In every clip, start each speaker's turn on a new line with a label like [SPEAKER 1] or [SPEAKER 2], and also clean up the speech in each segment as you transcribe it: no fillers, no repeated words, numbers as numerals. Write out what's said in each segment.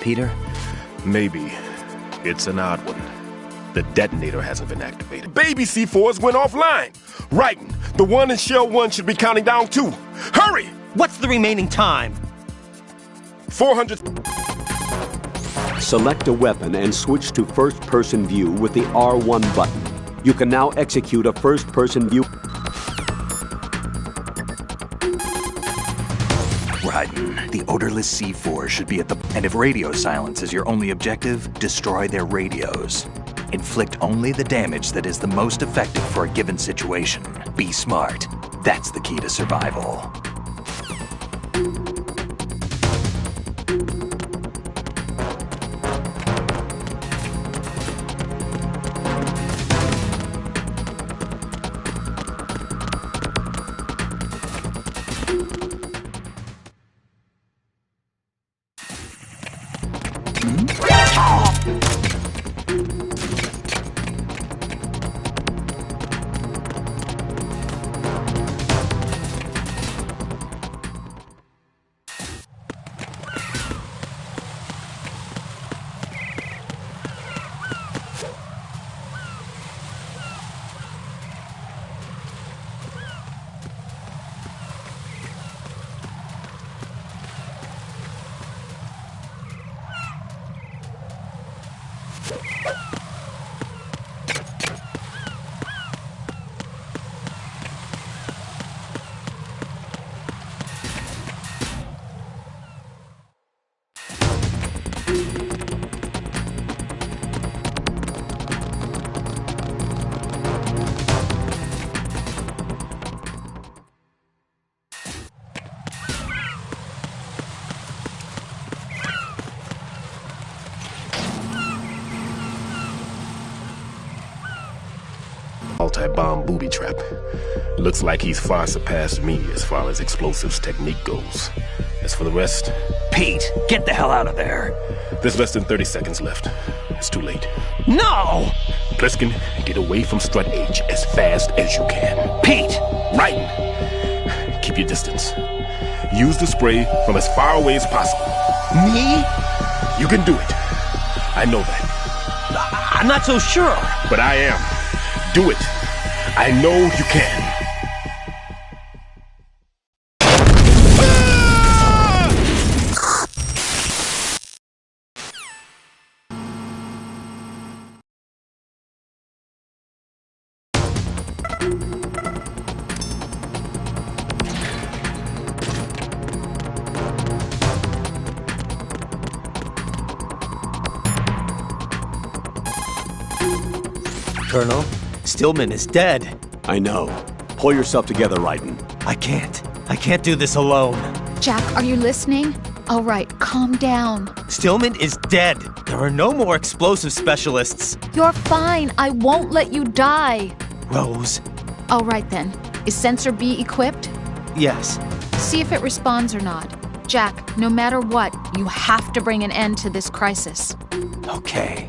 [SPEAKER 1] Peter?
[SPEAKER 2] Maybe. It's an odd one. The detonator hasn't been activated. Baby C4s went offline. Raiden, the one in Shell 1 should be counting down too. Hurry!
[SPEAKER 1] What's the remaining time?
[SPEAKER 2] 400...
[SPEAKER 3] Select a weapon and switch to first-person view with the R1 button. You can now execute a first-person view.
[SPEAKER 4] Raiden, the odorless C4 should be at the... And if radio silence is your only objective, destroy their radios. Inflict only the damage that is the most effective for a given situation. Be smart. That's the key to survival.
[SPEAKER 2] Multi-bomb booby trap. Looks like he's far surpassed me as far as explosives technique goes. As for the rest...
[SPEAKER 4] Pete, get the hell out of there!
[SPEAKER 2] There's less than 30 seconds left. It's too late.
[SPEAKER 1] No!
[SPEAKER 2] Pliskin, get away from Strut H as fast as you can.
[SPEAKER 4] Pete!
[SPEAKER 2] Raiden, keep your distance. Use the spray from as far away as possible.
[SPEAKER 1] Me?
[SPEAKER 2] You can do it. I know that.
[SPEAKER 1] I'm not so sure.
[SPEAKER 2] But I am. Do it. I know you can.
[SPEAKER 1] Colonel, Stillman is dead.
[SPEAKER 3] I know. Pull yourself together, Raiden.
[SPEAKER 1] I can't. I can't do this alone.
[SPEAKER 5] Jack, are you listening? All right, calm down.
[SPEAKER 1] Stillman is dead. There are no more explosive specialists.
[SPEAKER 5] You're fine. I won't let you die.
[SPEAKER 1] Rose.
[SPEAKER 5] All right then. Is Sensor B equipped?
[SPEAKER 1] Yes.
[SPEAKER 5] See if it responds or not. Jack, no matter what, you have to bring an end to this crisis.
[SPEAKER 1] Okay.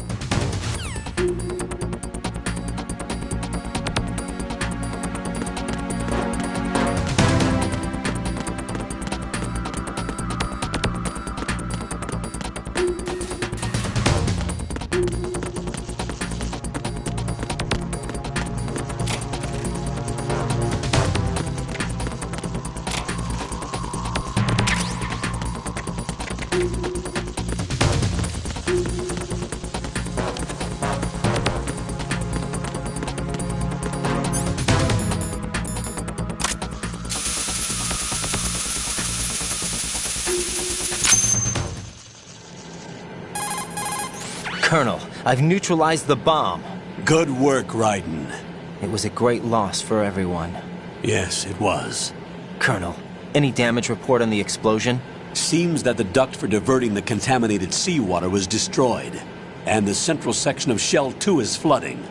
[SPEAKER 1] Colonel, I've neutralized the bomb.
[SPEAKER 6] Good work, Raiden.
[SPEAKER 1] It was a great loss for everyone.
[SPEAKER 6] Yes, it was.
[SPEAKER 1] Colonel, any damage report on the explosion?
[SPEAKER 6] Seems that the duct for diverting the contaminated seawater was destroyed, and the central section of Shell 2 is flooding.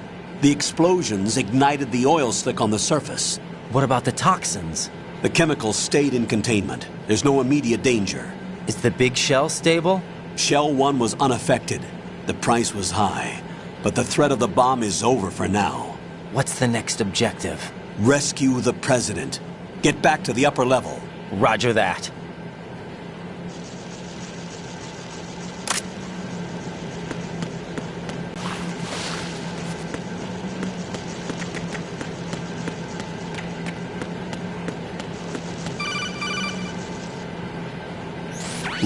[SPEAKER 6] The explosions ignited the oil slick on the surface.
[SPEAKER 1] What about the toxins?
[SPEAKER 6] The chemicals stayed in containment. There's no immediate danger.
[SPEAKER 1] Is the big shell stable?
[SPEAKER 6] Shell 1 was unaffected. The price was high, but the threat of the bomb is over for now.
[SPEAKER 1] What's the next objective?
[SPEAKER 6] Rescue the President. Get back to the upper level.
[SPEAKER 1] Roger that.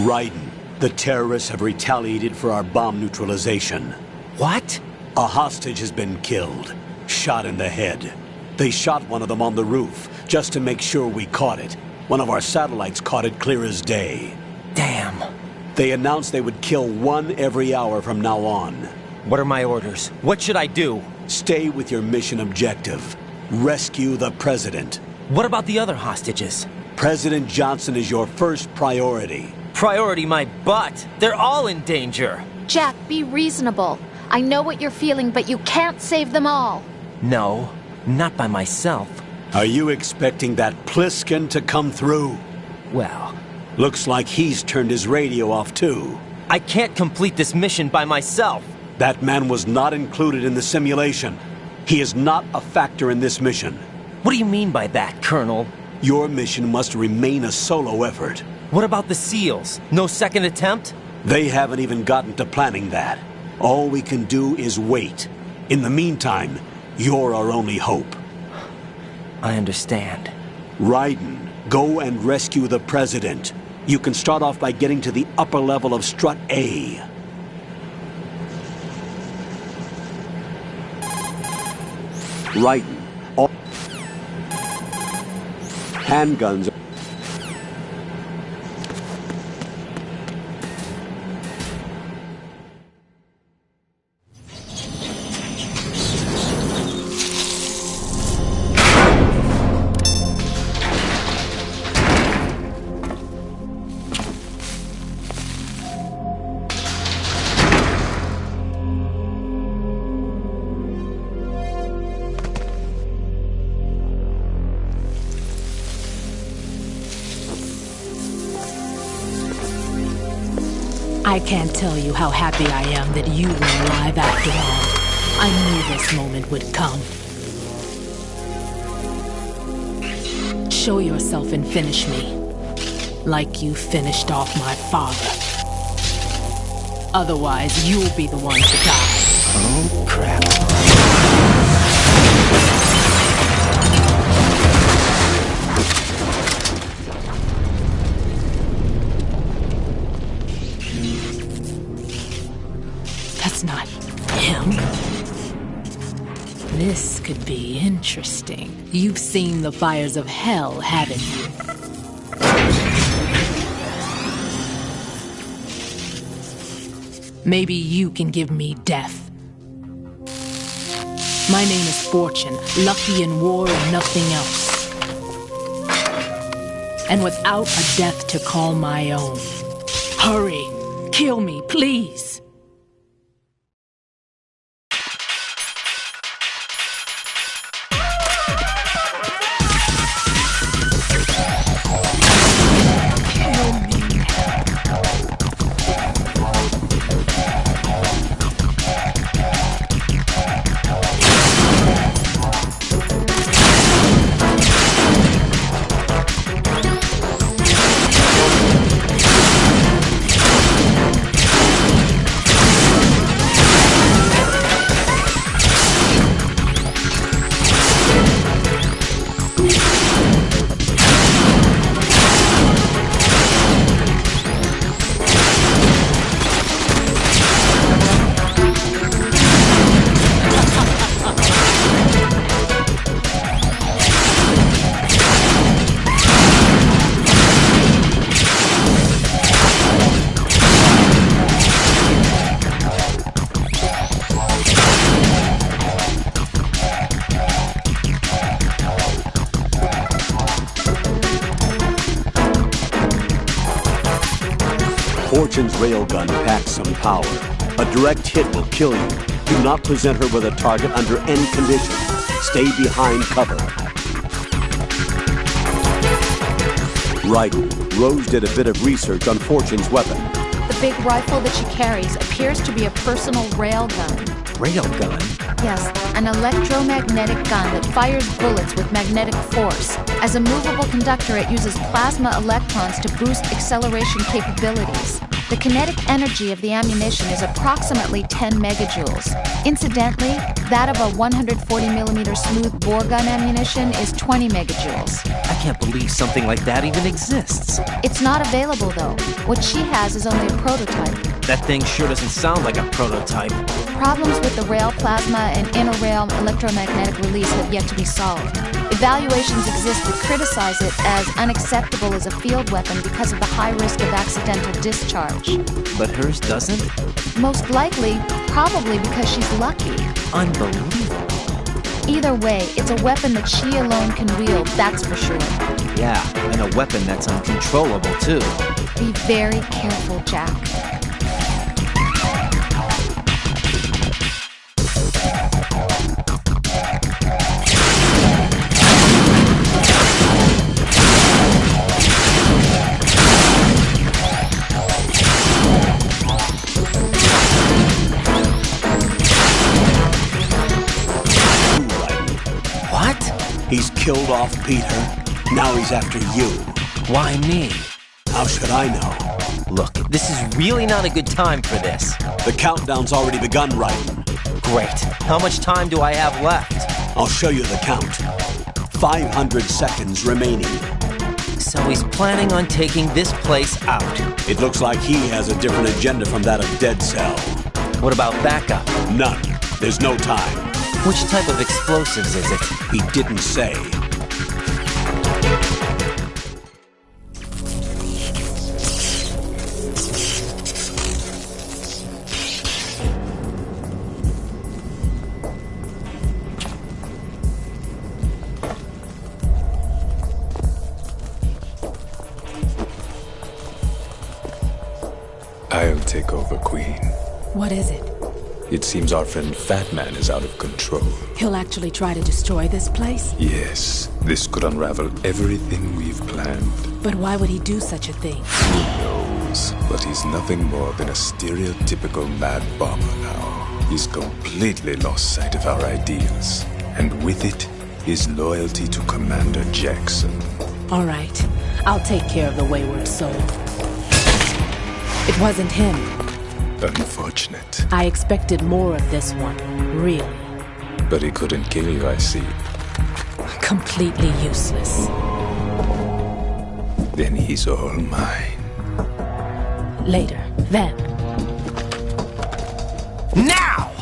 [SPEAKER 6] Raiden, the terrorists have retaliated for our bomb neutralization.
[SPEAKER 1] What?
[SPEAKER 6] A hostage has been killed, shot in the head. They shot one of them on the roof, just to make sure we caught it. One of our satellites caught it clear as day.
[SPEAKER 1] Damn.
[SPEAKER 6] They announced they would kill one every hour from now on.
[SPEAKER 1] What are my orders? What should I do?
[SPEAKER 6] Stay with your mission objective. Rescue the president.
[SPEAKER 1] What about the other hostages?
[SPEAKER 6] President Johnson is your first priority.
[SPEAKER 1] Priority my butt. They're all in danger.
[SPEAKER 5] Jack, be reasonable. I know what you're feeling, but you can't save them all.
[SPEAKER 1] No, not by myself.
[SPEAKER 6] Are you expecting that Pliskin to come through?
[SPEAKER 1] Well,
[SPEAKER 6] Looks like he's turned his radio off too.
[SPEAKER 1] I can't complete this mission by myself.
[SPEAKER 6] That man was not included in the simulation. He is not a factor in this mission.
[SPEAKER 1] What do you mean by that, Colonel?
[SPEAKER 6] Your mission must remain a solo effort.
[SPEAKER 1] What about the SEALs? No second attempt?
[SPEAKER 6] They haven't even gotten to planning that. All we can do is wait. In the meantime, you're our only hope.
[SPEAKER 1] I understand.
[SPEAKER 6] Raiden, go and rescue the president. You can start off by getting to the upper level of Strut A.
[SPEAKER 3] Raiden. All handguns.
[SPEAKER 7] I can't tell you how happy I am that you were alive after all. I knew this moment would come. Show yourself and finish me, like you finished off my father. Otherwise, you'll be the one to die.
[SPEAKER 1] Oh, crap.
[SPEAKER 7] That's not him. This could be interesting. You've seen the fires of hell, haven't you? Maybe you can give me death. My name is Fortune, lucky in war and nothing else. And without a death to call my own. Hurry, kill me, please.
[SPEAKER 3] Fortune's railgun packs some power. A direct hit will kill you. Do not present her with a target under any condition. Stay behind cover. Raiden, Rose did a bit of research on Fortune's weapon.
[SPEAKER 5] The big rifle that she carries appears to be a personal railgun.
[SPEAKER 1] Railgun?
[SPEAKER 5] Yes, an electromagnetic gun that fires bullets with magnetic force. As a movable conductor, it uses plasma electrons to boost acceleration capabilities. The kinetic energy of the ammunition is approximately 10 megajoules. Incidentally, that of a 140mm smooth bore gun ammunition is 20 megajoules.
[SPEAKER 1] I can't believe something like that even exists.
[SPEAKER 5] It's not available, though. What she has is only a prototype.
[SPEAKER 1] That thing sure doesn't sound like a prototype.
[SPEAKER 5] Problems with the rail plasma and inner rail electromagnetic release have yet to be solved. Evaluations exist that criticize it as unacceptable as a field weapon because of the high risk of accidental discharge.
[SPEAKER 1] But hers doesn't?
[SPEAKER 5] Most likely, probably because she's lucky.
[SPEAKER 1] Unbelievable.
[SPEAKER 5] Either way, it's a weapon that she alone can wield, that's for sure.
[SPEAKER 1] Yeah, and a weapon that's uncontrollable, too.
[SPEAKER 5] Be very careful, Jack.
[SPEAKER 6] He's killed off Peter. Now he's after you.
[SPEAKER 1] Why me?
[SPEAKER 6] How should I know?
[SPEAKER 1] Look, this is really not a good time for this.
[SPEAKER 6] The countdown's already begun, Raiden.
[SPEAKER 1] Great. How much time do I have left?
[SPEAKER 6] I'll show you the count. 500 seconds remaining.
[SPEAKER 1] So he's planning on taking this place out.
[SPEAKER 6] It looks like he has a different agenda from that of Dead Cell.
[SPEAKER 1] What about backup?
[SPEAKER 6] None. There's no time.
[SPEAKER 1] Which type of explosives is it?
[SPEAKER 6] He didn't say.
[SPEAKER 8] I'll take over, Queen.
[SPEAKER 7] What is it?
[SPEAKER 8] It seems our friend Fat Man is out of control.
[SPEAKER 7] He'll actually try to destroy this place?
[SPEAKER 8] Yes, this could unravel everything we've planned.
[SPEAKER 7] But why would he do such a thing?
[SPEAKER 8] Who knows? But he's nothing more than a stereotypical mad bomber now. He's completely lost sight of our ideals. And with it, his loyalty to Commander Jackson.
[SPEAKER 7] All right. I'll take care of the wayward soul. It wasn't him.
[SPEAKER 8] Unfortunate.
[SPEAKER 7] I expected more of this one, really.
[SPEAKER 8] But he couldn't kill you, I see.
[SPEAKER 7] Completely useless.
[SPEAKER 8] Then he's all mine.
[SPEAKER 7] Later, then.
[SPEAKER 1] Now!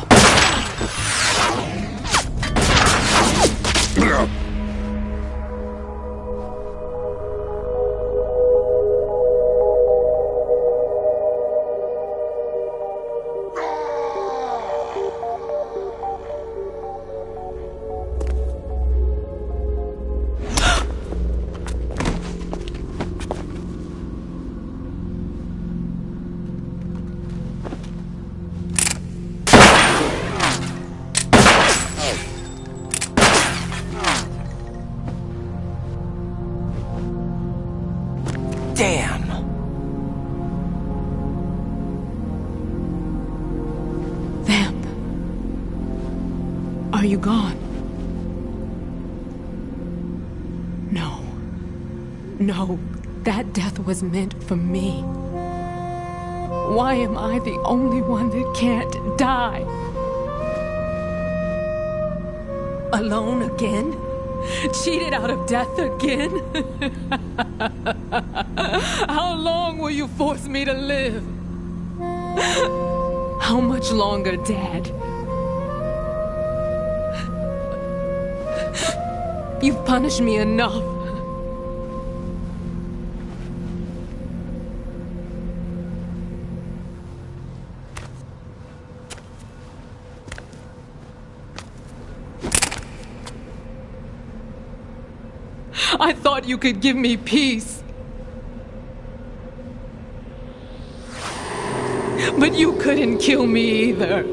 [SPEAKER 1] Damn!
[SPEAKER 7] Vamp. Are you gone? No. No, that death was meant for me. Why am I the only one that can't die? Alone again? Cheated out of death again? How long will you force me to live? How much longer, Dad? You've punished me enough. I thought you could give me peace. But you couldn't kill me either.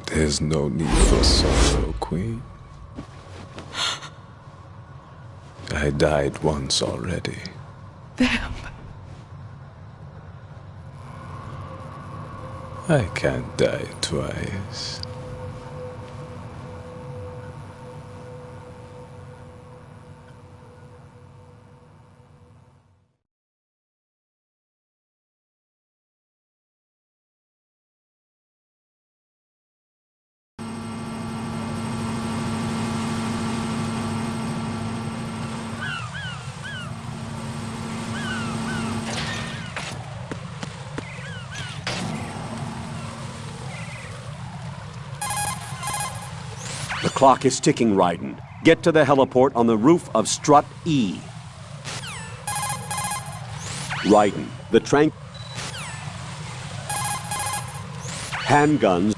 [SPEAKER 8] There's no need for sorrow, Queen. I died once already.
[SPEAKER 7] Them.
[SPEAKER 8] I can't die twice.
[SPEAKER 3] The clock is ticking, Raiden. Get to the heliport on the roof of Strut E. Raiden, the trank... handguns...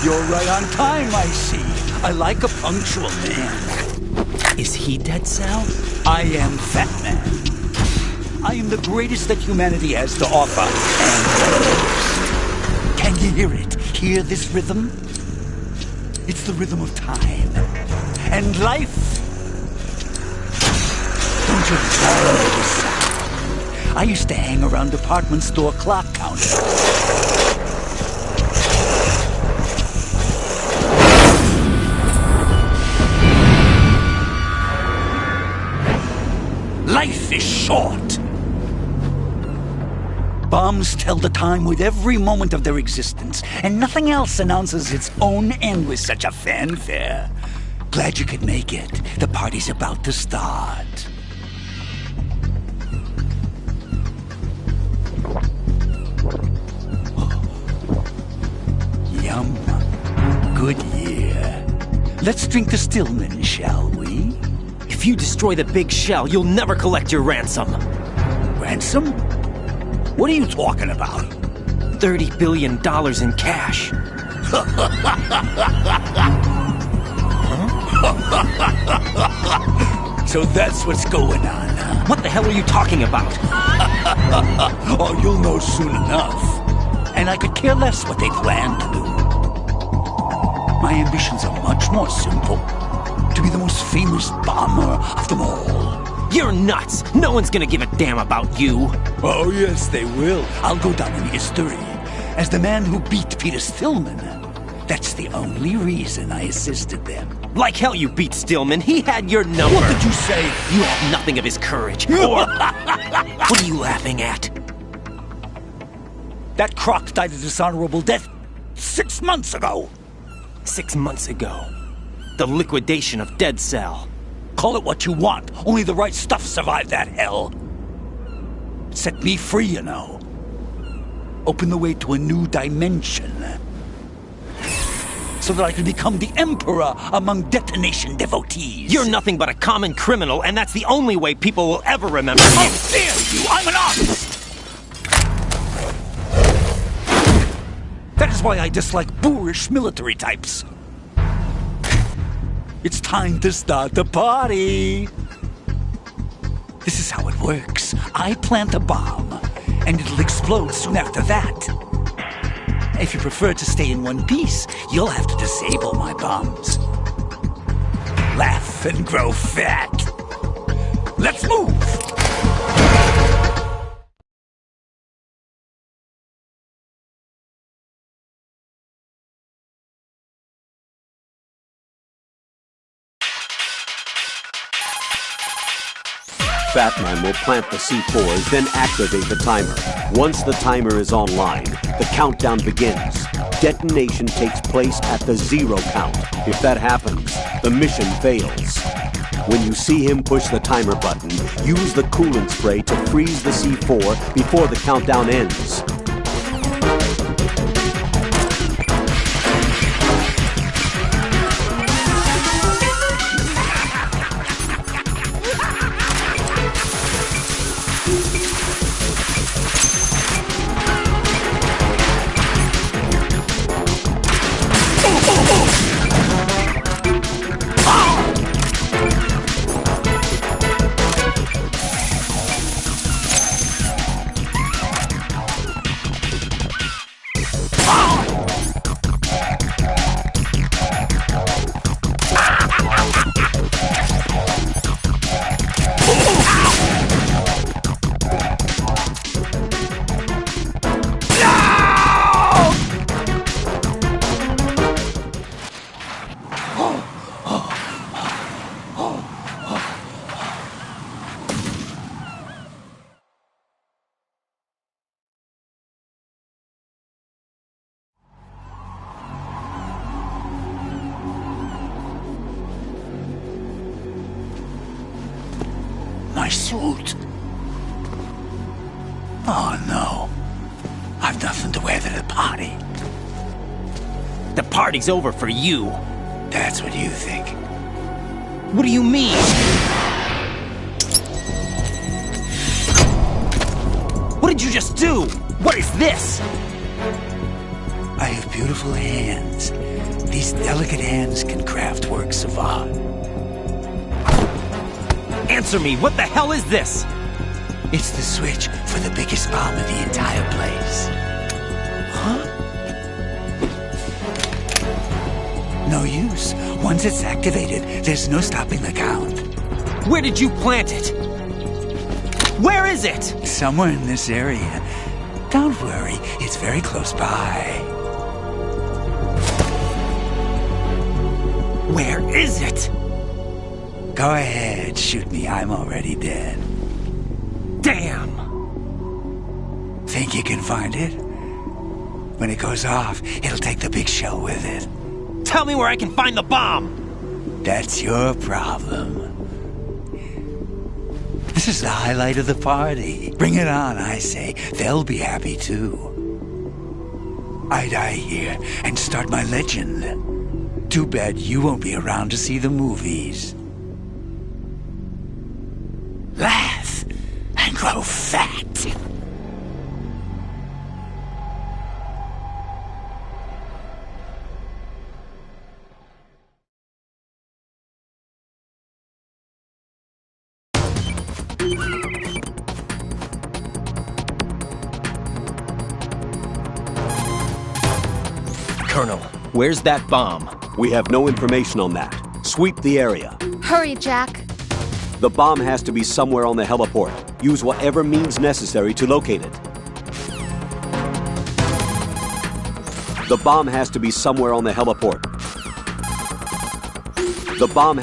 [SPEAKER 9] You're right on time, I see. I like a punctual man.
[SPEAKER 10] Is he dead, Sal?
[SPEAKER 9] I am Fat Man. I am the greatest that humanity has to offer, and can you hear it? Hear this rhythm? It's the rhythm of time and life. Don't you follow this sound? I used to hang around department store clock counters. Life is short. Bombs tell the time with every moment of their existence, and nothing else announces its own end with such a fanfare. Glad you could make it. The party's about to start. Yum. Good year. Let's drink to Stillman, shall we?
[SPEAKER 10] If you destroy the big shell, you'll never collect your ransom.
[SPEAKER 9] Ransom? What are you talking about?
[SPEAKER 10] $30 billion in cash.
[SPEAKER 9] So that's what's going on, huh?
[SPEAKER 10] What the hell are you talking about?
[SPEAKER 9] Oh, you'll know soon enough. And I could care less what they plan to do. My ambitions are much more simple. To be the most famous bomber of them all.
[SPEAKER 10] You're nuts! No one's gonna give a damn about you!
[SPEAKER 9] Oh, yes, they will. I'll go down in history as the man who beat Peter Stillman. That's the only reason I assisted them.
[SPEAKER 10] Like hell you beat Stillman. He had your number.
[SPEAKER 9] What did you say?
[SPEAKER 10] You have nothing of his courage. Or... What are you laughing at?
[SPEAKER 9] That croc died a dishonorable death 6 months ago.
[SPEAKER 10] 6 months ago. The liquidation of Dead Cell.
[SPEAKER 9] Call it what you want. Only the right stuff survived that hell. Set me free, you know. Open the way to a new dimension. So that I can become the emperor among detonation devotees.
[SPEAKER 10] You're nothing but a common criminal, and that's the only way people will ever remember you.
[SPEAKER 9] How dare you! I'm an artist! That is why I dislike boorish military types. It's time to start the party. This is how it works. I plant a bomb, and it'll explode soon after that. If you prefer to stay in one piece, you'll have to disable my bombs. Laugh and grow fat. Let's move!
[SPEAKER 3] Batman will plant the C4s, then activate the timer. Once the timer is online, the countdown begins. Detonation takes place at the 0 count. If that happens, the mission fails. When you see him push the timer button, use the coolant spray to freeze the C4 before the countdown ends.
[SPEAKER 9] My suit. Oh, no. I've nothing to wear to the party.
[SPEAKER 10] The party's over for you.
[SPEAKER 9] That's what you think.
[SPEAKER 10] What do you mean? What did you just do? What is this?
[SPEAKER 9] I have beautiful hands. These delicate hands can craft works of art.
[SPEAKER 10] Answer me, what the hell is this?
[SPEAKER 9] It's the switch for the biggest bomb in the entire place.
[SPEAKER 10] Huh?
[SPEAKER 9] No use. Once it's activated, there's no stopping the count.
[SPEAKER 10] Where did you plant it? Where is it?
[SPEAKER 9] Somewhere in this area. Don't worry, it's very close by.
[SPEAKER 10] Where is it?
[SPEAKER 9] Go ahead, shoot me. I'm already dead.
[SPEAKER 10] Damn!
[SPEAKER 9] Think you can find it? When it goes off, it'll take the big shell with it.
[SPEAKER 10] Tell me where I can find the bomb!
[SPEAKER 9] That's your problem. This is the highlight of the party. Bring it on, I say. They'll be happy too. I die here and start my legend. Too bad you won't be around to see the movies. Laugh and grow fat.
[SPEAKER 1] Colonel, where's that bomb?
[SPEAKER 3] We have no information on that. Sweep the area.
[SPEAKER 5] Hurry, Jack.
[SPEAKER 3] The bomb has to be somewhere on the heliport. Use whatever means necessary to locate it. The bomb has to be somewhere on the heliport. The bomb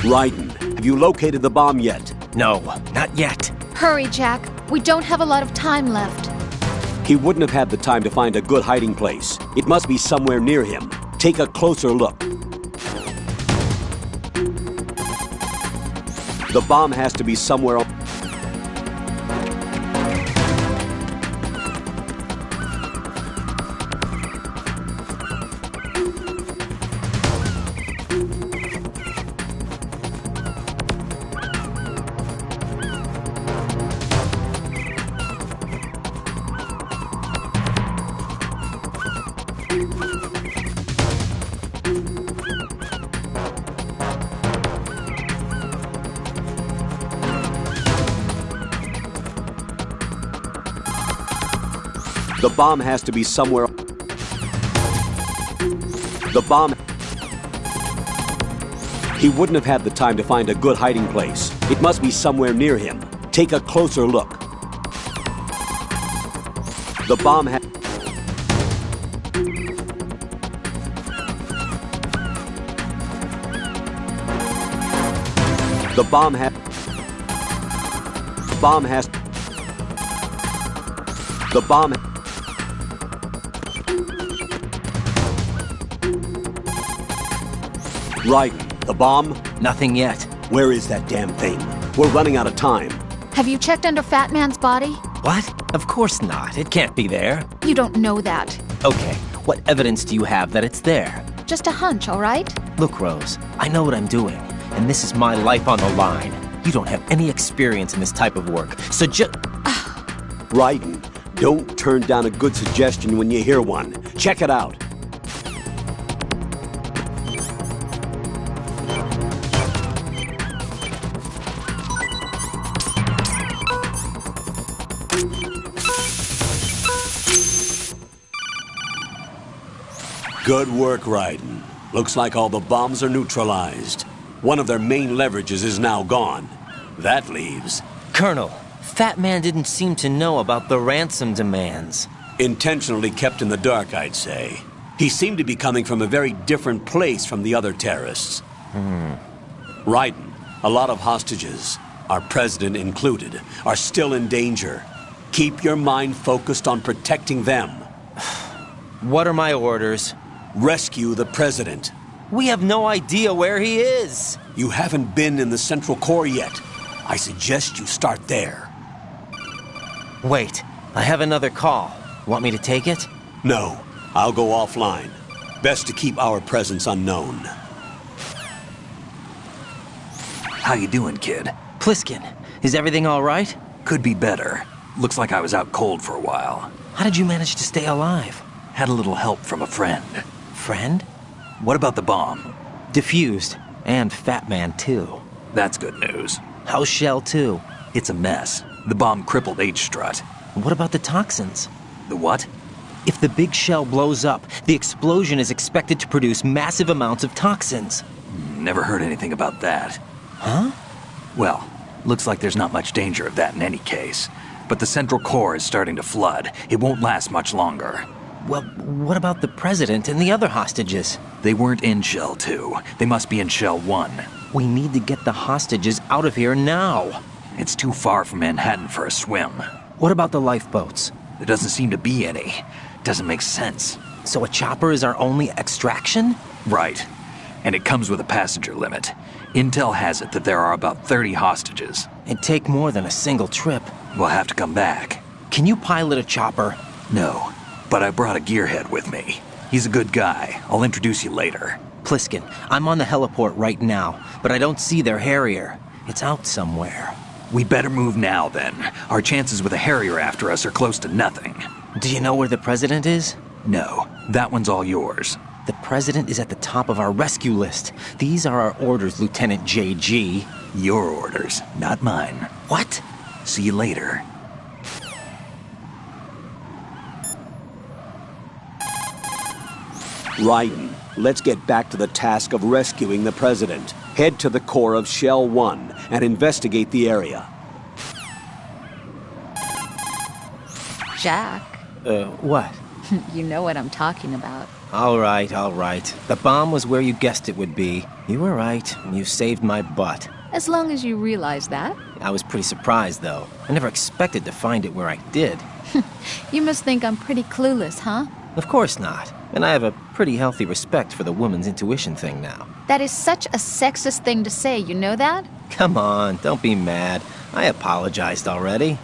[SPEAKER 3] Raiden, have you located the bomb yet?
[SPEAKER 1] No, not yet.
[SPEAKER 5] Hurry, Jack. We don't have a lot of time left.
[SPEAKER 3] He wouldn't have had the time to find a good hiding place. It must be somewhere near him. Take a closer look. The bomb has to be somewhere on... The bomb has to be somewhere... The bomb... He wouldn't have had the time to find a good hiding place. It must be somewhere near him. Take a closer look. The bomb has... The bomb has... Bomb has... The bomb... Raiden, the bomb?
[SPEAKER 1] Nothing yet.
[SPEAKER 3] Where is that damn thing? We're running out of time.
[SPEAKER 5] Have you checked under Fat Man's body?
[SPEAKER 1] What? Of course not. It can't be there.
[SPEAKER 5] You don't know that.
[SPEAKER 1] Okay, what evidence do you have that it's there?
[SPEAKER 5] Just a hunch, all right?
[SPEAKER 1] Look, Rose, I know what I'm doing, and this is my life on the line. You don't have any experience in this type of work, so just...
[SPEAKER 3] Raiden, don't turn down a good suggestion when you hear one. Check it out.
[SPEAKER 6] Good work, Raiden. Looks like all the bombs are neutralized. One of their main leverages is now gone. That leaves...
[SPEAKER 1] Colonel, Fat Man didn't seem to know about the ransom demands.
[SPEAKER 6] Intentionally kept in the dark, I'd say. He seemed to be coming from a very different place from the other terrorists. Raiden, a lot of hostages, our president included, are still in danger. Keep your mind focused on protecting them.
[SPEAKER 1] What are my orders?
[SPEAKER 6] Rescue the president.
[SPEAKER 1] We have no idea where he is.
[SPEAKER 6] You haven't been in the Central Core yet. I suggest you start there.
[SPEAKER 1] Wait, I have another call. Want me to take it?
[SPEAKER 6] No, I'll go offline. Best to keep our presence unknown.
[SPEAKER 4] How you doing, kid?
[SPEAKER 1] Pliskin, is everything all right?
[SPEAKER 4] Could be better. Looks like I was out cold for a while.
[SPEAKER 1] How did you manage to stay alive?
[SPEAKER 4] Had a little help from a friend.
[SPEAKER 1] Friend?
[SPEAKER 4] What about the bomb?
[SPEAKER 1] Defused. And Fat Man, too.
[SPEAKER 4] That's good news.
[SPEAKER 1] How's Shell 2?
[SPEAKER 4] It's a mess. The bomb crippled H-Strut.
[SPEAKER 1] What about the toxins?
[SPEAKER 4] The what?
[SPEAKER 1] If the big shell blows up, the explosion is expected to produce massive amounts of toxins.
[SPEAKER 4] Never heard anything about that.
[SPEAKER 1] Huh?
[SPEAKER 4] Well, looks like there's not much danger of that in any case. but the central core is starting to flood. It won't last much longer.
[SPEAKER 1] Well, what about the president and the other hostages?
[SPEAKER 4] They weren't in Shell 2. They must be in Shell 1.
[SPEAKER 1] We need to get the hostages out of here now.
[SPEAKER 4] It's too far from Manhattan for a swim.
[SPEAKER 1] What about the lifeboats?
[SPEAKER 4] There doesn't seem to be any. Doesn't make sense.
[SPEAKER 1] So a chopper is our only extraction?
[SPEAKER 4] Right. And it comes with a passenger limit. Intel has it that there are about 30 hostages.
[SPEAKER 1] It'd take more than a single trip.
[SPEAKER 4] We'll have to come back.
[SPEAKER 1] Can you pilot a chopper?
[SPEAKER 4] No, but I brought a gearhead with me. He's a good guy. I'll introduce you later.
[SPEAKER 1] Pliskin, I'm on the heliport right now, but I don't see their Harrier. It's out somewhere.
[SPEAKER 4] We better move now, then. Our chances with a Harrier after us are close to nothing.
[SPEAKER 1] Do you know where the president is?
[SPEAKER 4] No, that one's all yours.
[SPEAKER 1] The president is at the top of our rescue list. These are our orders, Lieutenant JG.
[SPEAKER 4] Your orders, not mine.
[SPEAKER 1] What?
[SPEAKER 4] See you later.
[SPEAKER 3] Raiden, let's get back to the task of rescuing the president. Head to the core of Shell 1 and investigate the area.
[SPEAKER 5] Jack,
[SPEAKER 1] What?
[SPEAKER 5] you know what I'm talking about.
[SPEAKER 1] All right. The bomb was where you guessed it would be. You were right. You saved my butt.
[SPEAKER 5] As long as you realize that.
[SPEAKER 1] I was pretty surprised, though. I never expected to find it where I did.
[SPEAKER 5] You must think I'm pretty clueless, huh?
[SPEAKER 1] Of course not. And I have a pretty healthy respect for the woman's intuition thing now.
[SPEAKER 5] That is such a sexist thing to say, you know that?
[SPEAKER 1] Come on, don't be mad. I apologized already.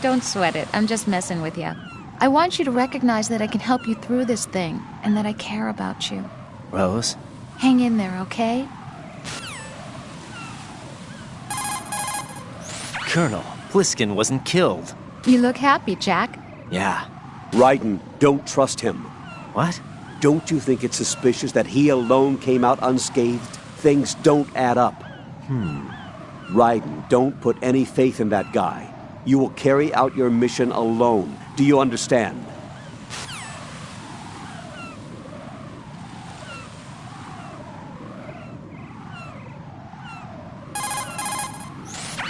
[SPEAKER 5] Don't sweat it. I'm just messing with you. I want you to recognize that I can help you through this thing, and that I care about you.
[SPEAKER 1] Rose?
[SPEAKER 5] Hang in there, okay?
[SPEAKER 1] Colonel, Pliskin wasn't killed.
[SPEAKER 5] You look happy, Jack.
[SPEAKER 1] Yeah.
[SPEAKER 3] Raiden, don't trust him.
[SPEAKER 1] What?
[SPEAKER 3] Don't you think it's suspicious that he alone came out unscathed? Things don't add up. Raiden, don't put any faith in that guy. You will carry out your mission alone. Do you understand?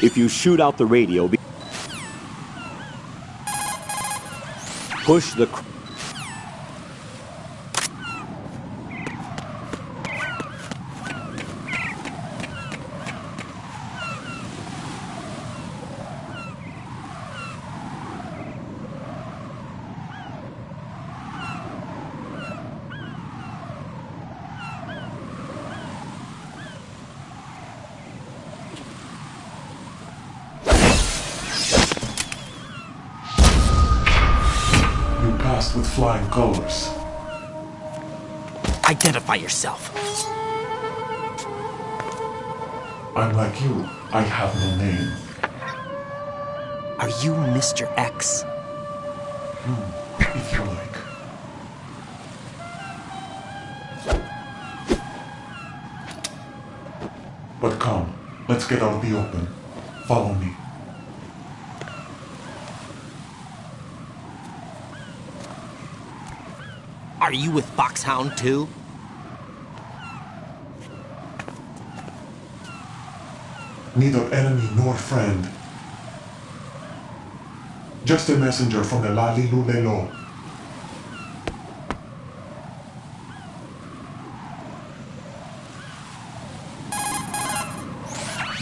[SPEAKER 3] If you shoot out the radio, push the...
[SPEAKER 11] With flying colors.
[SPEAKER 1] Identify yourself.
[SPEAKER 11] I'm like you. I have no name.
[SPEAKER 1] Are you Mr. X?
[SPEAKER 11] If you like. But come, let's get out the open. Follow me.
[SPEAKER 1] Are you with Foxhound too?
[SPEAKER 11] Neither enemy nor friend. Just a messenger from the Lalilulelo.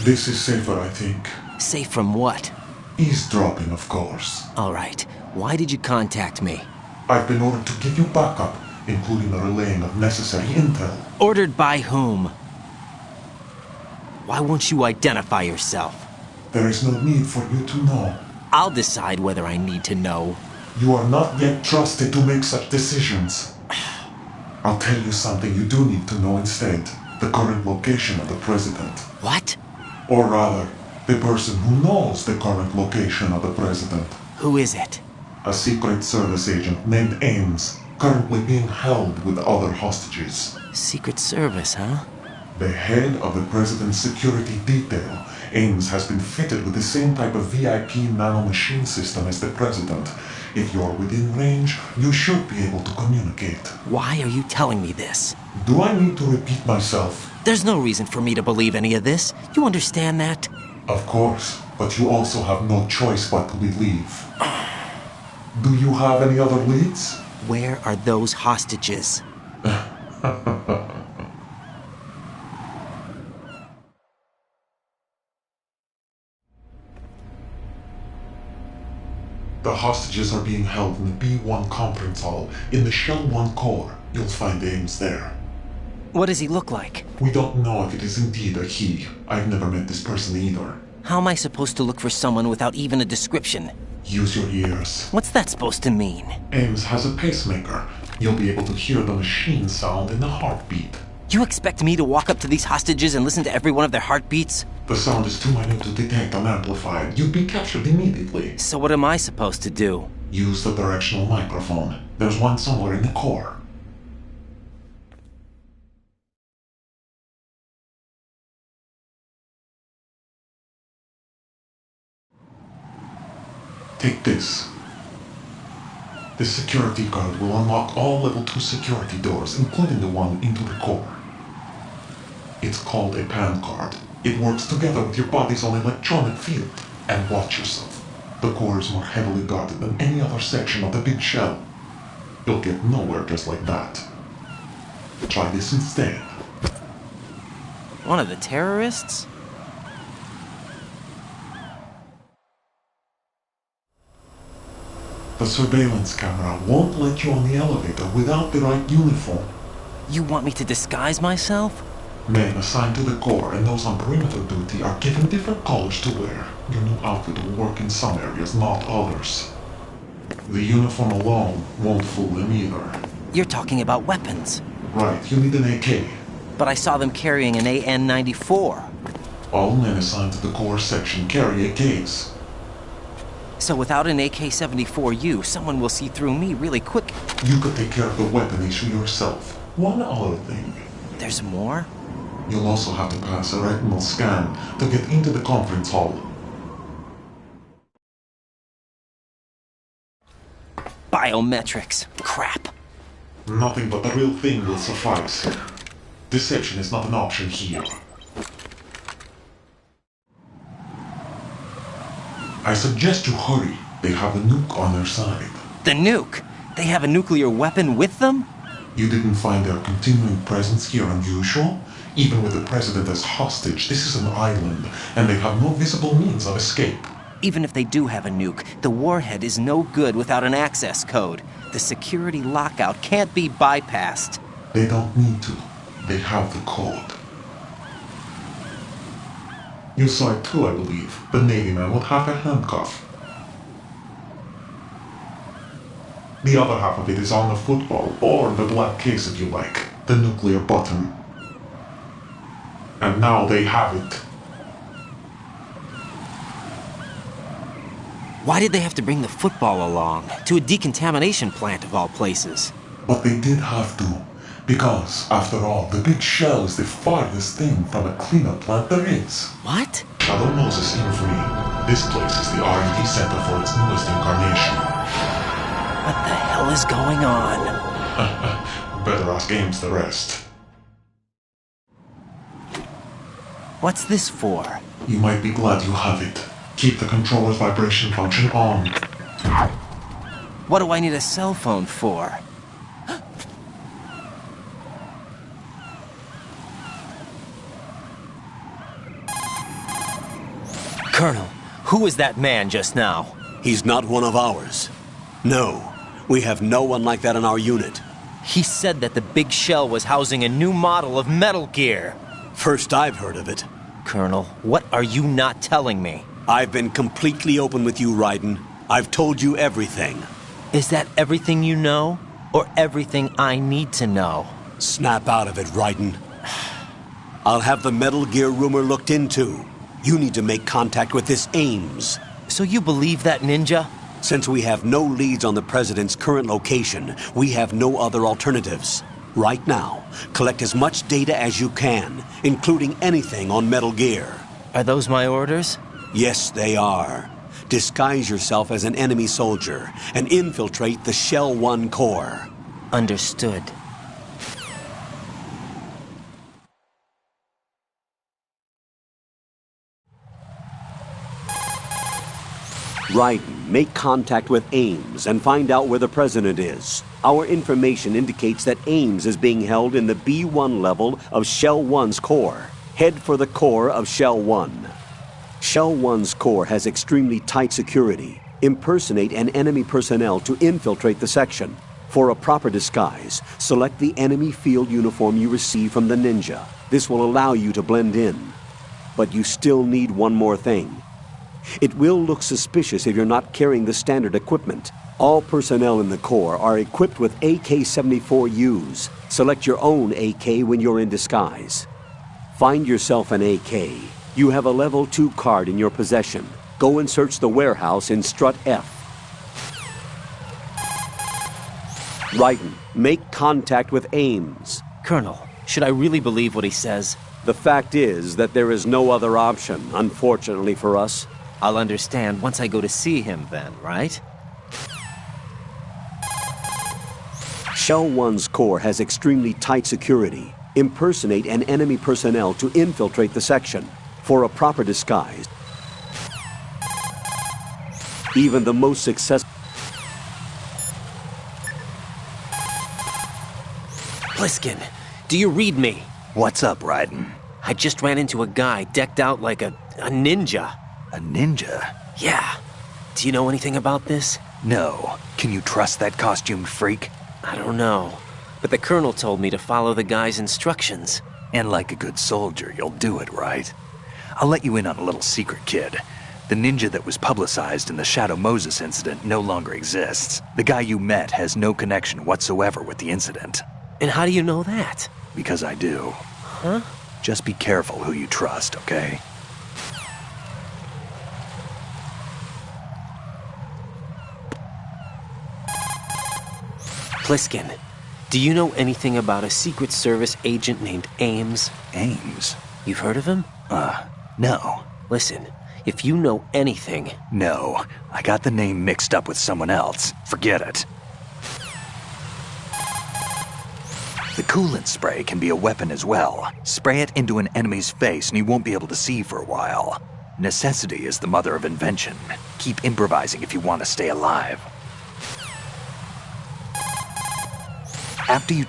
[SPEAKER 11] This is safer, I think.
[SPEAKER 1] Safe from what?
[SPEAKER 11] Eavesdropping, of course.
[SPEAKER 1] All right. Why did you contact me?
[SPEAKER 11] I've been ordered to give you backup, including the relaying of necessary intel.
[SPEAKER 1] Ordered by whom? Why won't you identify yourself?
[SPEAKER 11] There is no need for you to know.
[SPEAKER 1] I'll decide whether I need to know.
[SPEAKER 11] You are not yet trusted to make such decisions. I'll tell you something you do need to know instead. The current location of the president.
[SPEAKER 1] What?
[SPEAKER 11] Or rather, the person who knows the current location of the president.
[SPEAKER 1] Who is it?
[SPEAKER 11] A Secret Service agent named Ames, currently being held with other hostages.
[SPEAKER 1] Secret Service, huh?
[SPEAKER 11] The head of the president's security detail, Ames, has been fitted with the same type of VIP nanomachine system as the president. If you're within range, you should be able to communicate.
[SPEAKER 1] Why are you telling me this?
[SPEAKER 11] Do I need to repeat myself?
[SPEAKER 1] There's no reason for me to believe any of this. You understand that?
[SPEAKER 11] Of course, but you also have no choice but to believe. Do you have any other leads?
[SPEAKER 1] Where are those hostages?
[SPEAKER 11] The hostages are being held in the B1 conference hall in the Shell 1 core. You'll find Ames there.
[SPEAKER 1] What does he look like?
[SPEAKER 11] We don't know if it is indeed a he. I've never met this person either.
[SPEAKER 1] How am I supposed to look for someone without even a description?
[SPEAKER 11] Use your ears.
[SPEAKER 1] What's that supposed to mean?
[SPEAKER 11] Ames has a pacemaker. You'll be able to hear the machine sound in the heartbeat.
[SPEAKER 1] You expect me to walk up to these hostages and listen to every one of their heartbeats?
[SPEAKER 11] The sound is too minute to detect and amplify it. You'd be captured immediately.
[SPEAKER 1] So what am I supposed to do?
[SPEAKER 11] Use the directional microphone. There's one somewhere in the core. Take this. This security card will unlock all level 2 security doors, including the one into the core. It's called a PAN card. It works together with your body's own electronic field. And watch yourself. The core is more heavily guarded than any other section of the big shell. You'll get nowhere just like that. Try this instead.
[SPEAKER 1] One of the terrorists?
[SPEAKER 11] The surveillance camera won't let you on the elevator without the right uniform.
[SPEAKER 1] You want me to disguise myself?
[SPEAKER 11] Men assigned to the core and those on perimeter duty are given different colors to wear. Your new outfit will work in some areas, not others. The uniform alone won't fool them either.
[SPEAKER 1] You're talking about weapons.
[SPEAKER 11] Right, you need an AK.
[SPEAKER 1] But I saw them carrying an AN-94.
[SPEAKER 11] All men assigned to the core section carry AKs.
[SPEAKER 1] So without an AK-74U, someone will see through me really quick.
[SPEAKER 11] You could take care of the weapon issue yourself. One other thing.
[SPEAKER 1] There's more?
[SPEAKER 11] You'll also have to pass a retinal scan to get into the conference hall.
[SPEAKER 1] Biometrics. Crap.
[SPEAKER 11] Nothing but the real thing will suffice. Deception is not an option here. I suggest you hurry. They have a nuke on their side.
[SPEAKER 1] The nuke? They have a nuclear weapon with them?
[SPEAKER 11] You didn't find their continuing presence here unusual? Even with the president as hostage, this is an island, and they have no visible means of escape.
[SPEAKER 1] Even if they do have a nuke, the warhead is no good without an access code. The security lockout can't be bypassed.
[SPEAKER 11] They don't need to. They have the code. You saw it too, I believe. The Navy man with half a handcuff. The other half of it is on the football, or the black case if you like. The nuclear button. And now they have it.
[SPEAKER 1] Why did they have to bring the football along? To a decontamination plant of all places.
[SPEAKER 11] But they did have to. Because, after all, the big shell is the farthest thing from a cleanup plant there is.
[SPEAKER 1] What?
[SPEAKER 11] Shadow knows this even for me. This place is the R&D center for its newest incarnation.
[SPEAKER 1] What the hell is going on?
[SPEAKER 11] Better ask Ames the rest.
[SPEAKER 1] What's this for?
[SPEAKER 11] You might be glad you have it. Keep the controller's vibration function on.
[SPEAKER 1] What do I need a cell phone for? Colonel, who was that man just now?
[SPEAKER 6] He's not one of ours. No, we have no one like that in our unit.
[SPEAKER 1] He said that the big shell was housing a new model of Metal Gear.
[SPEAKER 6] First I've heard of it.
[SPEAKER 1] Colonel, what are you not telling me?
[SPEAKER 6] I've been completely open with you, Raiden. I've told you everything.
[SPEAKER 1] Is that everything you know? Or everything I need to know?
[SPEAKER 6] Snap out of it, Raiden. I'll have the Metal Gear rumor looked into. You need to make contact with this Ames.
[SPEAKER 1] So you believe that ninja?
[SPEAKER 6] Since we have no leads on the President's current location, we have no other alternatives. Right now, collect as much data as you can, including anything on Metal Gear.
[SPEAKER 1] Are those my orders?
[SPEAKER 6] Yes, they are. Disguise yourself as an enemy soldier and infiltrate the Shell 1 core.
[SPEAKER 1] Understood.
[SPEAKER 3] Raiden, make contact with Ames and find out where the President is. Our information indicates that Ames is being held in the B1 level of Shell 1's core. Head for the core of Shell 1. Shell 1's core has extremely tight security. Impersonate an enemy personnel to infiltrate the section. For a proper disguise, select the enemy field uniform you receive from the ninja. This will allow you to blend in. But you still need one more thing. It will look suspicious if you're not carrying the standard equipment. All personnel in the Corps are equipped with AK-74Us. Select your own AK when you're in disguise. Find yourself an AK. You have a level 2 card in your possession. Go and search the warehouse in Strut F. Raiden, make contact with Ames.
[SPEAKER 10] Colonel, should I really believe what he says?
[SPEAKER 3] The fact is that there is no other option, unfortunately for us.
[SPEAKER 10] I'll understand once I go to see him then, right?
[SPEAKER 3] Shell 1's core has extremely tight security. Impersonate an enemy personnel to infiltrate the section. For a proper disguise, even the most successful...
[SPEAKER 10] Pliskin, do you read me?
[SPEAKER 4] What's up, Raiden?
[SPEAKER 10] I just ran into a guy decked out like a ninja.
[SPEAKER 4] A ninja?
[SPEAKER 10] Yeah. Do you know anything about this?
[SPEAKER 4] No. Can you trust that costumed freak?
[SPEAKER 10] I don't know. But the colonel told me to follow the guy's instructions.
[SPEAKER 4] And like a good soldier, you'll do it, right? I'll let you in on a little secret, kid. The ninja that was publicized in the Shadow Moses incident no longer exists. The guy you met has no connection whatsoever with the incident.
[SPEAKER 10] And how do you know that?
[SPEAKER 4] Because I do.
[SPEAKER 10] Huh?
[SPEAKER 4] Just be careful who you trust, okay?
[SPEAKER 10] Pliskin, do you know anything about a Secret Service agent named Ames?
[SPEAKER 4] Ames?
[SPEAKER 10] You've heard of him?
[SPEAKER 4] No.
[SPEAKER 10] Listen, if you know anything...
[SPEAKER 4] No. I got the name mixed up with someone else. Forget it. The coolant spray can be a weapon as well. Spray it into an enemy's face and he won't be able to see for a while. Necessity is the mother of invention. Keep improvising if you want to stay alive. After you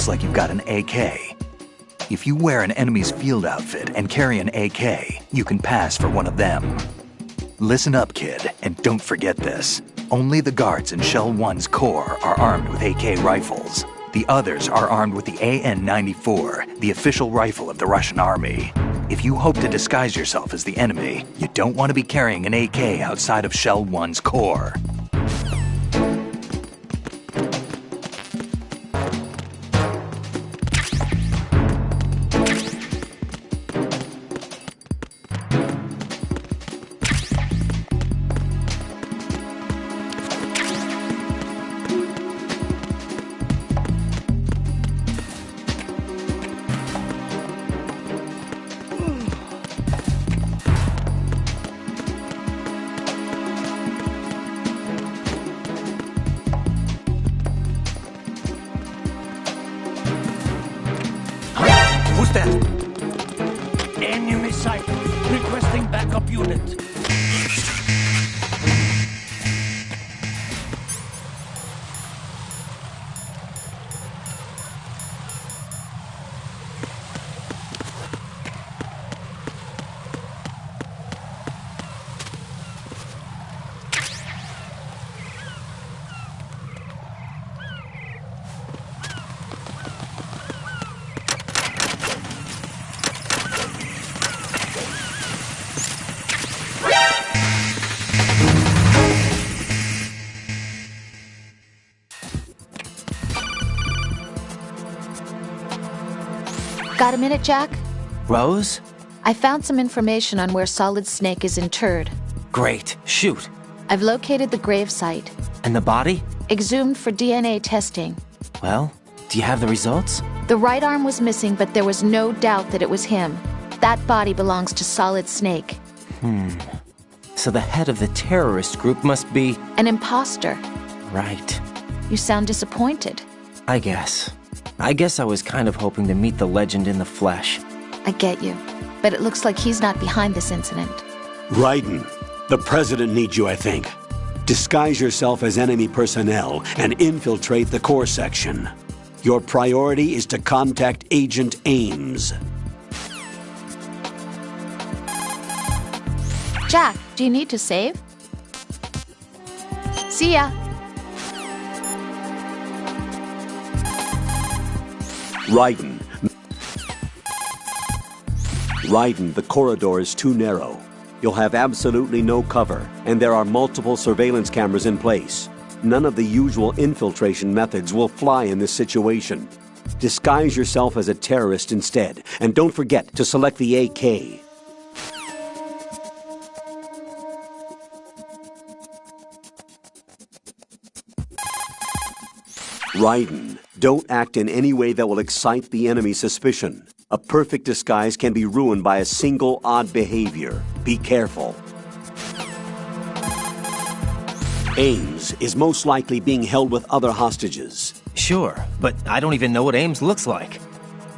[SPEAKER 4] Looks like you've got an AK. If you wear an enemy's field outfit and carry an AK, you can pass for one of them. Listen up, kid, and don't forget this. Only the guards in Shell 1's core are armed with AK rifles. The others are armed with the AN-94, the official rifle of the Russian army. If you hope to disguise yourself as the enemy, you don't want to be carrying an AK outside of Shell 1's core.
[SPEAKER 10] open it.
[SPEAKER 5] Got a minute, Jack?
[SPEAKER 1] Rose?
[SPEAKER 5] I found some information on where Solid Snake is interred.
[SPEAKER 1] Great. Shoot.
[SPEAKER 5] I've located the grave site.
[SPEAKER 1] And the body?
[SPEAKER 5] Exhumed for DNA testing.
[SPEAKER 1] Well, do you have the results?
[SPEAKER 5] The right arm was missing, but there was no doubt that it was him. That body belongs to Solid Snake.
[SPEAKER 1] So the head of the terrorist group must be...
[SPEAKER 5] An imposter.
[SPEAKER 1] Right.
[SPEAKER 5] You sound disappointed.
[SPEAKER 1] I guess I was kind of hoping to meet the legend in the flesh.
[SPEAKER 5] I get you. But it looks like he's not behind this incident.
[SPEAKER 6] Raiden, the president needs you, I think. Disguise yourself as enemy personnel and infiltrate the core section. Your priority is to contact Agent Ames.
[SPEAKER 5] Jack, do you need to save? See ya.
[SPEAKER 3] Raiden, the corridor is too narrow. You'll have absolutely no cover, and there are multiple surveillance cameras in place. None of the usual infiltration methods will fly in this situation. Disguise yourself as a terrorist instead, and don't forget to select the AK. Raiden, don't act in any way that will excite the enemy's suspicion. A perfect disguise can be ruined by a single odd behavior. Be careful. Ames is most likely being held with other hostages.
[SPEAKER 1] Sure, but I don't even know what Ames looks like.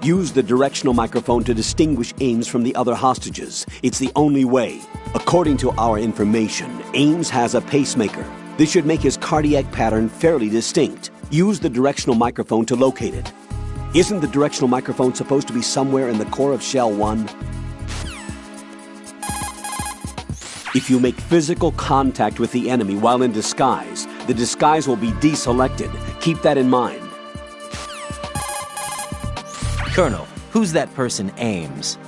[SPEAKER 3] Use the directional microphone to distinguish Ames from the other hostages. It's the only way. According to our information, Ames has a pacemaker. This should make his cardiac pattern fairly distinct. Use the directional microphone to locate it. Isn't the directional microphone supposed to be somewhere in the core of Shell 1? If you make physical contact with the enemy while in disguise, the disguise will be deselected. Keep that in mind.
[SPEAKER 1] Colonel, who's that person, Ames?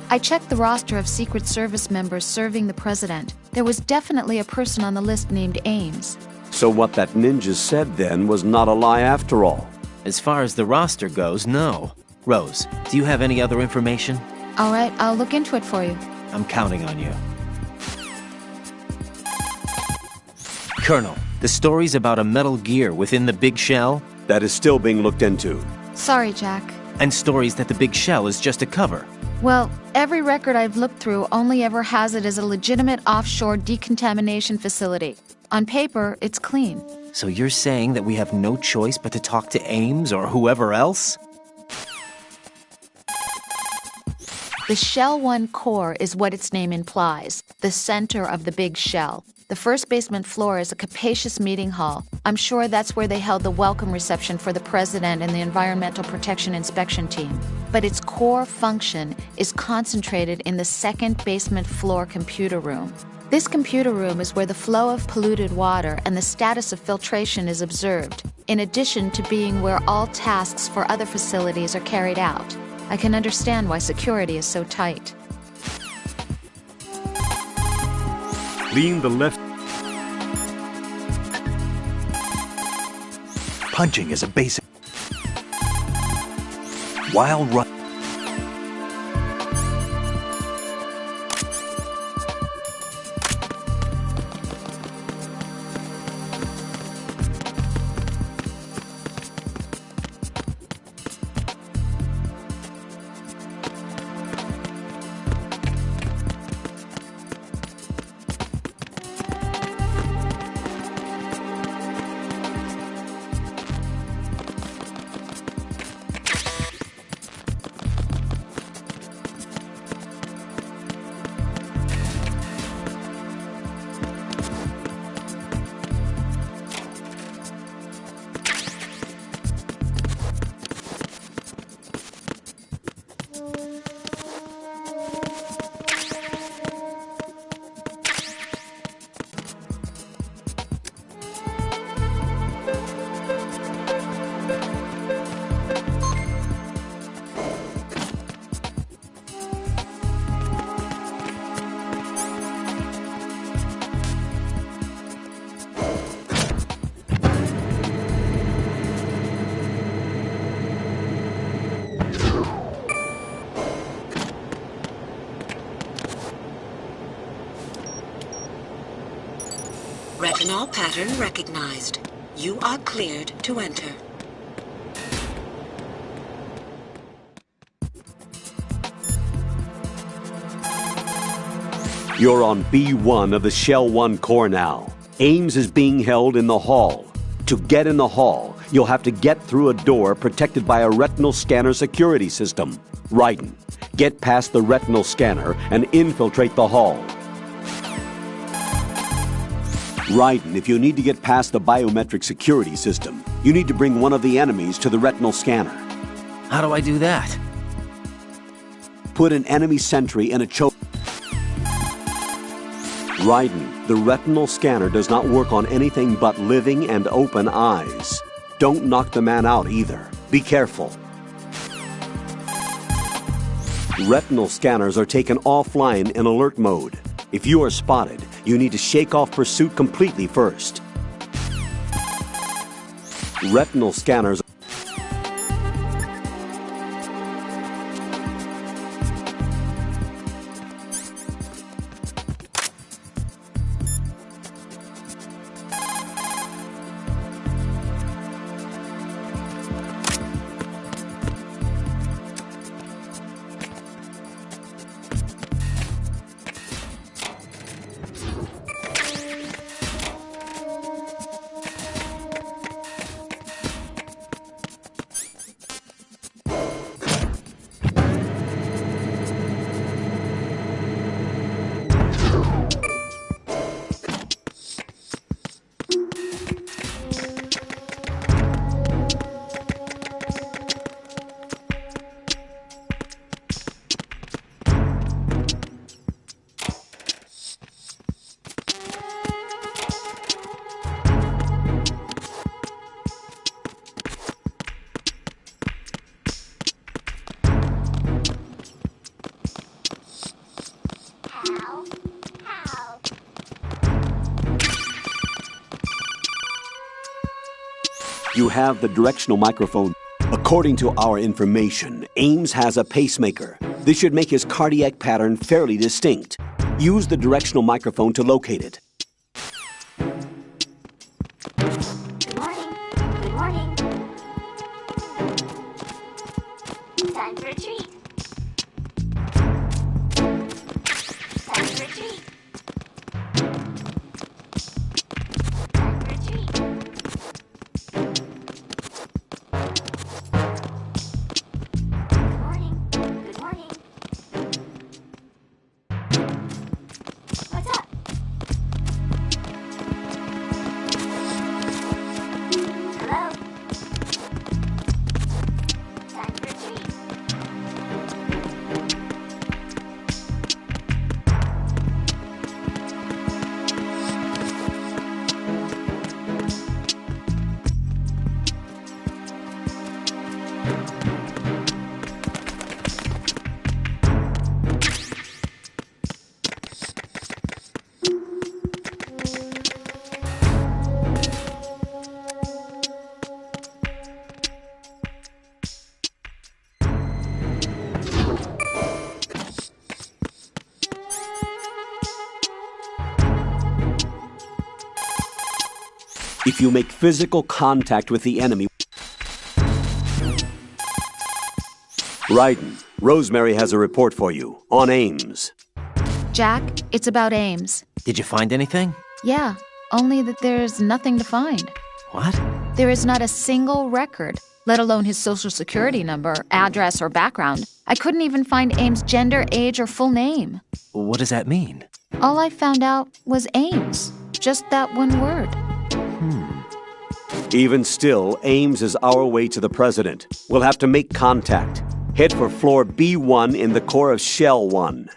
[SPEAKER 5] I checked the roster of Secret Service members serving the president. There was definitely a person on the list named Ames.
[SPEAKER 3] So what that ninja said then was not a lie after all.
[SPEAKER 1] As far as the roster goes, no. Rose, do you have any other information?
[SPEAKER 5] All right, I'll look into it for you.
[SPEAKER 1] I'm counting on you. Colonel, the stories about a Metal Gear within the Big Shell?
[SPEAKER 3] That is still being looked into.
[SPEAKER 5] Sorry, Jack.
[SPEAKER 1] And stories that the Big Shell is just a cover.
[SPEAKER 5] Well, every record I've looked through only ever has it as a legitimate offshore decontamination facility. On paper, it's clean.
[SPEAKER 1] So you're saying that we have no choice but to talk to Ames or whoever else?
[SPEAKER 5] The Shell 1 core is what its name implies, the center of the Big Shell. The first basement floor is a capacious meeting hall. I'm sure that's where they held the welcome reception for the president and the Environmental Protection Inspection team. But its core function is concentrated in the second basement floor computer room. This computer room is where the flow of polluted water and the status of filtration is observed, in addition to being where all tasks for other facilities are carried out. I can understand why security is so tight.
[SPEAKER 8] Lean the left.
[SPEAKER 4] Punching is a basic. While run.
[SPEAKER 12] Retinol pattern recognized. You are cleared to enter.
[SPEAKER 3] You're on B1 of the Shell 1 core now. Ames is being held in the hall. To get in the hall, you'll have to get through a door protected by a retinal scanner security system. Raiden, get past the retinal scanner and infiltrate the hall. Raiden, if you need to get past the biometric security system, you need to bring one of the enemies to the retinal scanner.
[SPEAKER 1] How do I do that?
[SPEAKER 3] Put an enemy sentry in a choke. Raiden, the retinal scanner does not work on anything but living and open eyes. Don't knock the man out either. Be careful. Retinal scanners are taken offline in alert mode. If you are spotted, you need to shake off pursuit completely first. Retinal scanners. You have the directional microphone. According to our information, Ames has a pacemaker. This should make his cardiac pattern fairly distinct. Use the directional microphone to locate it.
[SPEAKER 13] Good morning. Good morning. Time for a treat. Time for a treat. Time for a treat. Good morning. Good morning. What's up? Hello? Time for a treat.
[SPEAKER 3] If you make physical contact with the enemy... Raiden, Rosemary has a report for you on Ames.
[SPEAKER 5] Jack, it's about Ames.
[SPEAKER 1] Did you find anything?
[SPEAKER 5] Yeah, only that there's nothing to find.
[SPEAKER 1] What?
[SPEAKER 5] There is not a single record, let alone his social security number, address, or background. I couldn't even find Ames' gender, age, or full name.
[SPEAKER 1] What does that mean?
[SPEAKER 5] All I found out was Ames. Just that one word.
[SPEAKER 3] Even still, Ames is our way to the president. We'll have to make contact. Head for floor B1 in the core of Shell 1.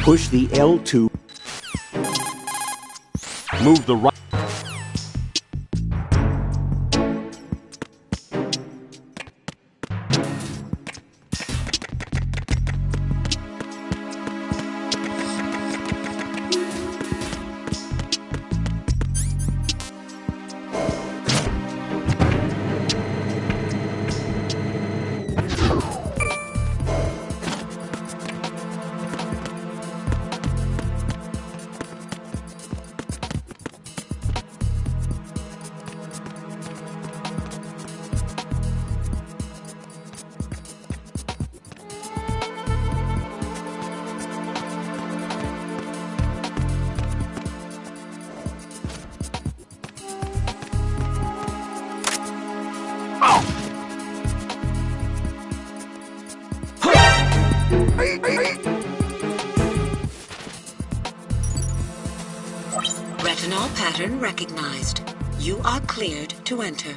[SPEAKER 3] Push the L2. Move the right.
[SPEAKER 12] Retinol pattern recognized. You are cleared to enter.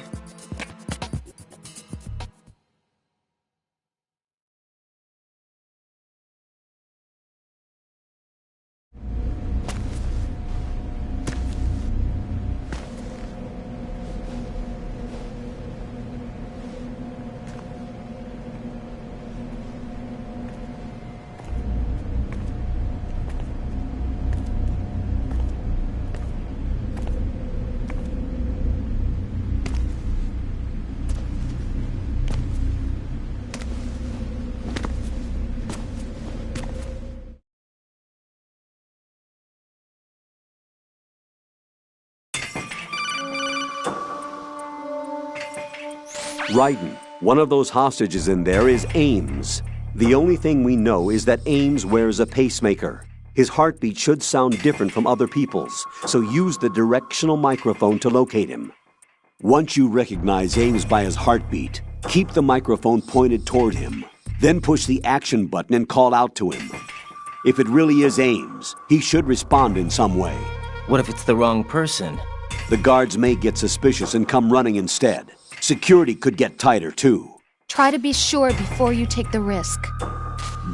[SPEAKER 3] Raiden, one of those hostages in there is Ames. The only thing we know is that Ames wears a pacemaker. His heartbeat should sound different from other people's, so use the directional microphone to locate him. Once you recognize Ames by his heartbeat, keep the microphone pointed toward him. Then push the action button and call out to him. If it really is Ames, he should respond in some way.
[SPEAKER 1] What if it's the wrong person?
[SPEAKER 3] The guards may get suspicious and come running instead. Security could get tighter, too.
[SPEAKER 5] Try to be sure before you take the risk.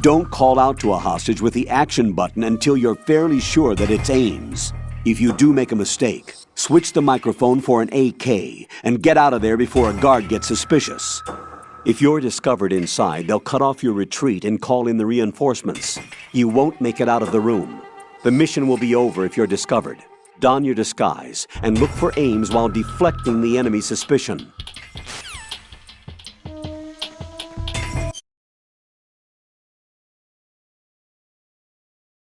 [SPEAKER 3] Don't call out to a hostage with the action button until you're fairly sure that it's Ames. If you do make a mistake, switch the microphone for an AK and get out of there before a guard gets suspicious. If you're discovered inside, they'll cut off your retreat and call in the reinforcements. You won't make it out of the room. The mission will be over if you're discovered. Don your disguise and look for Ames while deflecting the enemy's suspicion.